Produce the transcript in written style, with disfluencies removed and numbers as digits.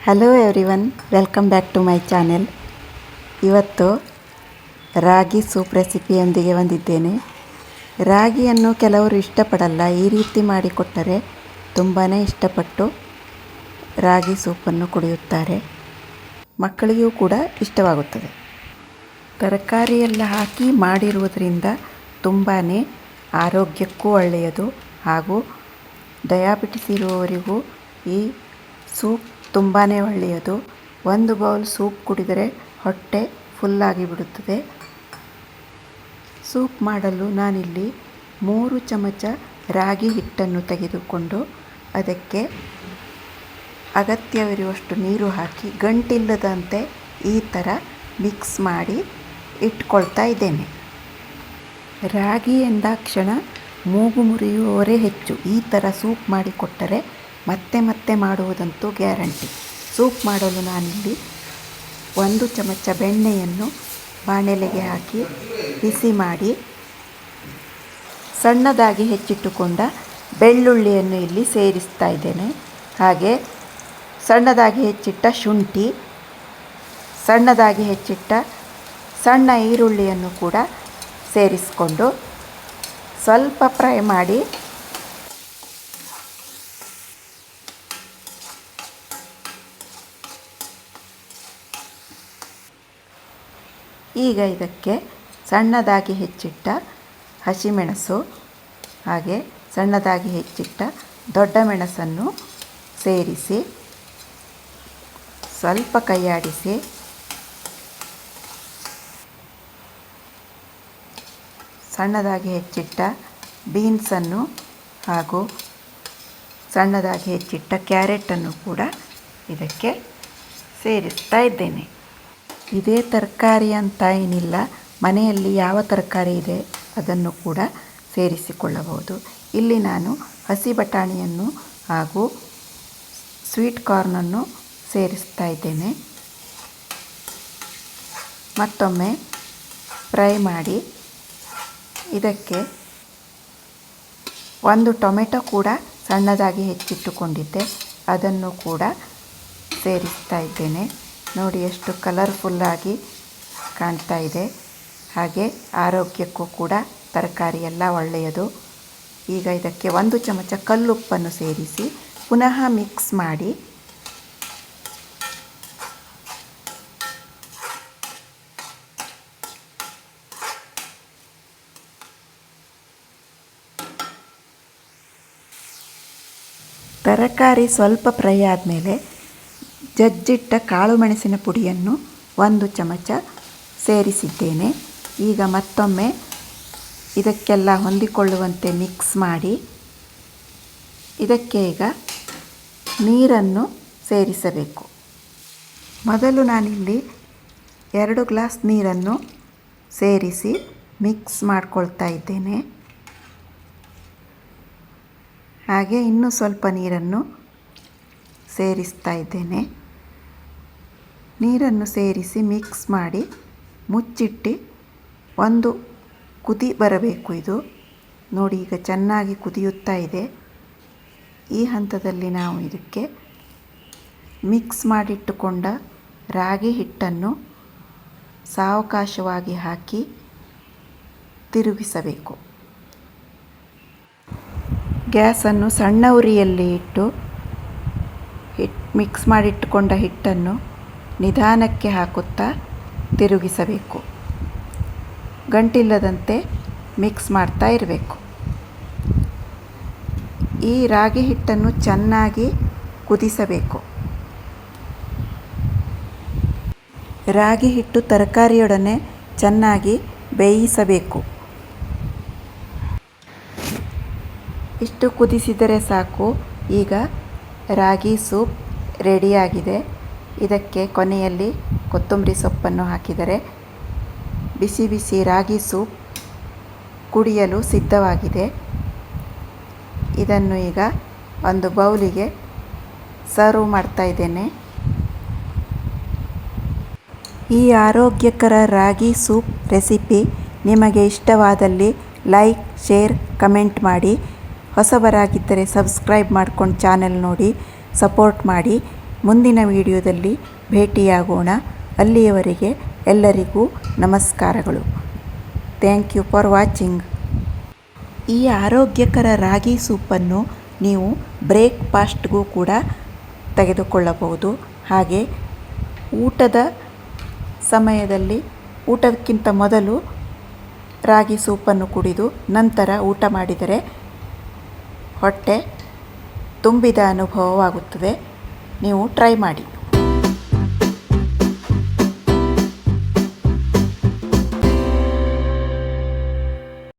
Hello everyone, welcome back to my channel. ಇವತ್ತು ರಾಗಿ soup ರೆಸಿಪಿಯೊಂದಿಗೆ ಬಂದಿದ್ದೇನೆ. ರಾಗಿಯನ್ನು ಕೆಲವರು ಇಷ್ಟಪಡಲ್ಲ. ಈ ರೀತಿ ಮಾಡಿಕೊಟ್ಟರೆ ತುಂಬಾ ಇಷ್ಟಪಟ್ಟು ರಾಗಿ ಸೂಪನ್ನು ಕುಡಿಯುತ್ತಾರೆ. ಮಕ್ಕಳಿಗೂ ಕೂಡ ಇಷ್ಟವಾಗುತ್ತದೆ. ತರಕಾರಿ ಎಲ್ಲ ಹಾಕಿ ಮಾಡಿರುವುದರಿಂದ ತುಂಬಾ ಆರೋಗ್ಯಕ್ಕೂ ಒಳ್ಳೆಯದು. ಹಾಗೂ ಡಯಾಬಿಟಿಸ್ ಇರುವವರಿಗೂ ಈ ಸೂಪ್ ತುಂಬಾ ಒಳ್ಳೆಯದು. ಒಂದು ಬೌಲ್ ಸೂಪ್ ಕುಡಿದರೆ ಹೊಟ್ಟೆ ಫುಲ್ಲಾಗಿ ಬಿಡುತ್ತದೆ. ಸೂಪ್ ಮಾಡಲು ನಾನಿಲ್ಲಿ 3 ಚಮಚ ರಾಗಿ ಹಿಟ್ಟನ್ನು ತೆಗೆದುಕೊಂಡು ಅದಕ್ಕೆ ಅಗತ್ಯವಿರುವಷ್ಟು ನೀರು ಹಾಕಿ ಗಂಟಿಲ್ಲದಂತೆ ಈ ಥರ ಮಿಕ್ಸ್ ಮಾಡಿ ಇಟ್ಕೊಳ್ತಾ ಇದ್ದೇನೆ. ರಾಗಿ ಎಂದಾಕ್ಷಣ ಮೂಗು ಮುರಿಯುವವರೇ ಹೆಚ್ಚು. ಈ ಥರ ಸೂಪ್ ಮಾಡಿಕೊಟ್ಟರೆ ಮತ್ತೆ ಮತ್ತೆ ಮಾಡುವುದಂತೂ ಗ್ಯಾರಂಟಿ. ಸೂಪ್ ಮಾಡಲು ನಾನಿಲ್ಲಿ 1 ಚಮಚ ಬೆಣ್ಣೆಯನ್ನು ಬಾಣಲೆಗೆ ಹಾಕಿ ಬಿಸಿ ಮಾಡಿ ಸಣ್ಣದಾಗಿ ಹೆಚ್ಚಿಟ್ಟುಕೊಂಡ ಬೆಳ್ಳುಳ್ಳಿಯನ್ನು ಇಲ್ಲಿ ಸೇರಿಸ್ತಾ ಇದ್ದೇನೆ. ಹಾಗೆ ಸಣ್ಣದಾಗಿ ಹೆಚ್ಚಿಟ್ಟ ಶುಂಠಿ, ಸಣ್ಣದಾಗಿ ಹೆಚ್ಚಿಟ್ಟ ಸಣ್ಣ ಈರುಳ್ಳಿಯನ್ನು ಕೂಡ ಸೇರಿಸಿಕೊಂಡು ಸ್ವಲ್ಪ ಫ್ರೈ ಮಾಡಿ ಈಗ ಇದಕ್ಕೆ ಸಣ್ಣದಾಗಿ ಹೆಚ್ಚಿಟ್ಟ ಹಸಿಮೆಣಸು ಹಾಗೆ ಸಣ್ಣದಾಗಿ ಹೆಚ್ಚಿಟ್ಟ ದೊಡ್ಡ ಮೆಣಸನ್ನು ಸೇರಿಸಿ ಸ್ವಲ್ಪ ಕೈಯಾಡಿಸಿ ಸಣ್ಣದಾಗಿ ಹೆಚ್ಚಿಟ್ಟ ಬೀನ್ಸನ್ನು ಹಾಗೂ ಸಣ್ಣದಾಗಿ ಹೆಚ್ಚಿಟ್ಟ ಕ್ಯಾರೆಟನ್ನು ಕೂಡ ಇದಕ್ಕೆ ಸೇರಿಸ್ತಾ ಇದ್ದೇನೆ. ಇದೇ ತರಕಾರಿ ಅಂತ ಏನಿಲ್ಲ, ಮನೆಯಲ್ಲಿ ಯಾವ ತರಕಾರಿ ಇದೆ ಅದನ್ನು ಕೂಡ ಸೇರಿಸಿಕೊಳ್ಳಬಹುದು. ಇಲ್ಲಿ ನಾನು ಹಸಿ ಬಟಾಣಿಯನ್ನು ಹಾಗೂ ಸ್ವೀಟ್ ಕಾರ್ನನ್ನು ಸೇರಿಸ್ತಾ ಇದ್ದೇನೆ. ಮತ್ತೊಮ್ಮೆ ಫ್ರೈ ಮಾಡಿ ಇದಕ್ಕೆ 1 ಟೊಮೆಟೊ ಕೂಡ ಸಣ್ಣದಾಗಿ ಹೆಚ್ಚಿಟ್ಟುಕೊಂಡಿದ್ದೆ, ಅದನ್ನು ಕೂಡ ಸೇರಿಸ್ತಾ ಇದ್ದೇನೆ. ನೋಡಿ ಎಷ್ಟು ಕಲರ್ಫುಲ್ಲಾಗಿ ಕಾಣ್ತಾ ಇದೆ. ಹಾಗೆ ಆರೋಗ್ಯಕ್ಕೂ ಕೂಡ ತರಕಾರಿ ಎಲ್ಲ ಒಳ್ಳೆಯದು. ಈಗ ಇದಕ್ಕೆ 1 ಚಮಚ ಕಲ್ಲುಪ್ಪನ್ನು ಸೇರಿಸಿ ಪುನಃ ಮಿಕ್ಸ್ ಮಾಡಿ ತರಕಾರಿ ಸ್ವಲ್ಪ ಫ್ರೈ ಆದಮೇಲೆ ಜಜ್ಜಿಟ್ಟ ಕಾಳು ಮೆಣಸಿನ ಪುಡಿಯನ್ನು 1 ಚಮಚ ಸೇರಿಸಿದ್ದೇನೆ. ಈಗ ಮತ್ತೊಮ್ಮೆ ಇದಕ್ಕೆಲ್ಲ ಹೊಂದಿಕೊಳ್ಳುವಂತೆ ಮಿಕ್ಸ್ ಮಾಡಿ ಇದಕ್ಕೆ ಈಗ ನೀರನ್ನು ಸೇರಿಸಬೇಕು. ಮೊದಲು ನಾನಿಲ್ಲಿ 2 ಗ್ಲಾಸ್ ನೀರನ್ನು ಸೇರಿಸಿ ಮಿಕ್ಸ್ ಮಾಡ್ಕೊಳ್ತಾ ಇದ್ದೇನೆ. ಹಾಗೆ ಇನ್ನೂ ಸ್ವಲ್ಪ ನೀರನ್ನು ಸೇರಿಸ್ತಾ ಇದ್ದೇನೆ. ನೀರನ್ನು ಸೇರಿಸಿ ಮಿಕ್ಸ್ ಮಾಡಿ ಮುಚ್ಚಿಟ್ಟು 1 ಕುದಿ ಬರಬೇಕು. ಇದು ನೋಡಿ ಈಗ ಚೆನ್ನಾಗಿ ಕುದಿಯುತ್ತಾ ಇದೆ. ಈ ಹಂತದಲ್ಲಿ ನಾವು ಇದಕ್ಕೆ ಮಿಕ್ಸ್ ಮಾಡಿಟ್ಟುಕೊಂಡ ರಾಗಿ ಹಿಟ್ಟನ್ನು ಸಾವಕಾಶವಾಗಿ ಹಾಕಿ ತಿರುಗಿಸಬೇಕು. ಗ್ಯಾಸನ್ನು ಸಣ್ಣ ಉರಿಯಲ್ಲಿ ಇಟ್ಟು ಮಿಕ್ಸ್ ಮಾಡಿಟ್ಟುಕೊಂಡ ಹಿಟ್ಟನ್ನು ನಿಧಾನಕ್ಕೆ ಹಾಕುತ್ತಾ ತಿರುಗಿಸಬೇಕು. ಗಂಟಿಲ್ಲದಂತೆ ಮಿಕ್ಸ್ ಮಾಡ್ತಾ ಇರಬೇಕು. ಈ ರಾಗಿ ಹಿಟ್ಟನ್ನು ಚೆನ್ನಾಗಿ ಕುದಿಸಬೇಕು. ರಾಗಿ ಹಿಟ್ಟು ತರಕಾರಿಯೊಡನೆ ಚೆನ್ನಾಗಿ ಬೇಯಿಸಬೇಕು. ಇಷ್ಟು ಕುದಿಸಿದರೆ ಸಾಕು. ಈಗ ರಾಗಿ ಸೂಪ್ ರೆಡಿಯಾಗಿದೆ. ಇದಕ್ಕೆ ಕೊನೆಯಲ್ಲಿ ಕೊತ್ತಂಬರಿ ಸೊಪ್ಪನ್ನು ಹಾಕಿದರೆ ಬಿಸಿ ಬಿಸಿ ರಾಗಿ ಸೂಪ್ ಕುಡಿಯಲು ಸಿದ್ಧವಾಗಿದೆ. ಇದನ್ನು ಈಗ ಒಂದು ಬೌಲಿಗೆ ಸರ್ವ್ ಮಾಡ್ತಾ ಇದ್ದೇನೆ. ಈ ಆರೋಗ್ಯಕರ ರಾಗಿ ಸೂಪ್ ರೆಸಿಪಿ ನಿಮಗೆ ಇಷ್ಟವಾದಲ್ಲಿ ಲೈಕ್, ಶೇರ್, ಕಮೆಂಟ್ ಮಾಡಿ. ಹೊಸಬರಾಗಿದ್ದರೆ ಸಬ್ಸ್ಕ್ರೈಬ್ ಮಾಡ್ಕೊಂಡು ಚಾನೆಲ್ ನೋಡಿ ಸಪೋರ್ಟ್ ಮಾಡಿ. ಮುಂದಿನ ವಿಡಿಯೋದಲ್ಲಿ ಭೇಟಿಯಾಗೋಣ. ಅಲ್ಲಿಯವರೆಗೆ ಎಲ್ಲರಿಗೂ ನಮಸ್ಕಾರಗಳು. Thank you for watching. ಈ ಆರೋಗ್ಯಕರ ರಾಗಿ ಸೂಪನ್ನು ನೀವು ಬ್ರೇಕ್ಫಾಸ್ಟ್ಗೂ ಕೂಡ ತೆಗೆದುಕೊಳ್ಳಬಹುದು. ಹಾಗೆ ಊಟದ ಸಮಯದಲ್ಲಿ ಊಟಕ್ಕಿಂತ ಮೊದಲು ರಾಗಿ ಸೂಪನ್ನು ಕುಡಿದು ನಂತರ ಊಟ ಮಾಡಿದರೆ ಹೊಟ್ಟೆ ತುಂಬಿದ ಅನುಭವವಾಗುತ್ತದೆ. ನೀವು ಟ್ರೈ ಮಾಡಿ.